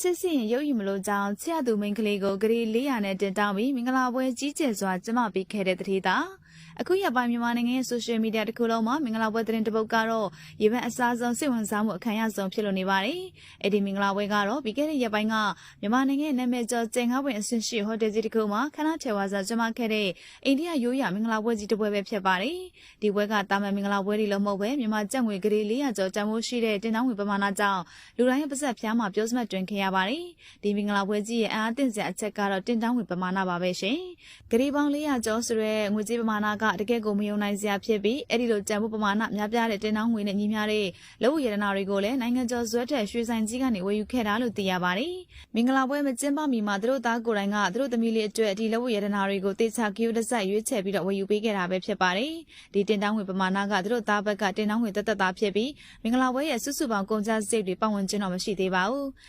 ချစ်စီရင်ရုပ်ယူမလို့ကြောင့်ချစ်ရသူမိန်းကလေးကိုဂရီ400နဲ့တင်တောင်းပြီးမင်္ဂလာပွဲကြီးကျယ်စွာကျင်းပပေးခဲ့တဲ့တတိသာအခုရပိုင်းမြန်မာနိုင်ငံရဲ့ဆိုရှယ်မီဒီယာတစ်ခုလုံးမှာမင်္ဂလာပွဲသတင်းတစ်ပုဒ်ကတော့ရေပန်းအစားဆုံးစိတ်ဝင်စားမှုအခမ်းအနားဆုံးဖြစ်လို့နေပါတယ်။အဲ့ဒီမင်္ဂလာပွဲကတော့ပြီးခဲ့တဲ့ရက်ပိုင်းကမြန်မာနိုင်ငံရဲ့နာမည်ကျော်ကျင်ငါးဝင်အဆင့်ရှိဟိုတယ်ကြီးတစ်ခုမှာခဏချေဝါစာကျင်းပခဲ့တဲ့အိန္ဒိယရိုးရာမင်္ဂလာပွဲကြီးတစ်ပွဲပဲဖြစ်ပါတယ်။ဒီပွဲကတာမန်မင်္ဂလာပွဲတွေလုံးမဟုတ်ပဲမြန်မာကျပ်ငွေဂရီ400ကျော်တန်ဖိုးရှိတဲ့တင်တောင်းငွေပမာဏကြောင့်လူတိုင်းရဲ့ပါးစပ်ဖျားမှာပြောစမှတ်တွင်ခဲ့ရပါတယ်။ဒီမင်္ဂလာပွဲကြီးရဲ့အားတင်စရာအချက်ကတော့တင်တောင်းငွေပမာဏပါပဲရှင်။ဂရီပေါင်း400ကျော်ဆိုတဲ့ငွေကြေးပမာဏကတကယ်ကိုမယုံနိုင်စရာဖြစ်ပြီးအဲ့ဒီလိုတန်ဖိုးပမာဏများပြားတဲ့တင်တောင်းငွေနဲ့ညီမျှတဲ့လက်ဝတ်ရတနာတွေကိုလည်းနိုင်ငံကျော်ဇွဲထက်ရွှေဆိုင်ကြီးကနေဝယ်ယူခဲ့တာလို့သိရပါတယ်။မင်္ဂလာပွဲမကျင်းပမီမှာသူတို့သားကိုယ်တိုင်ကသူတို့သမီးလေးအတွက်ဒီလက်ဝတ်ရတနာတွေကိုတေချာကီယိုတဆက်ရွေးချယ်ပြီးတော့ဝယ်ယူပေးခဲ့တာပဲဖြစ်ပါတယ်။ဒီတင်တောင်းငွေပမာဏကသူတို့သားဘက်ကတင်တောင်းငွေတက်တက်သားဖြစ်ပြီးမင်္ဂလာပွဲရဲ့စုစုပေါင်းကုန်ကျစရိတ်တွေပတ်ဝန်းကျင်တော့မရှိသေးပါဘူး။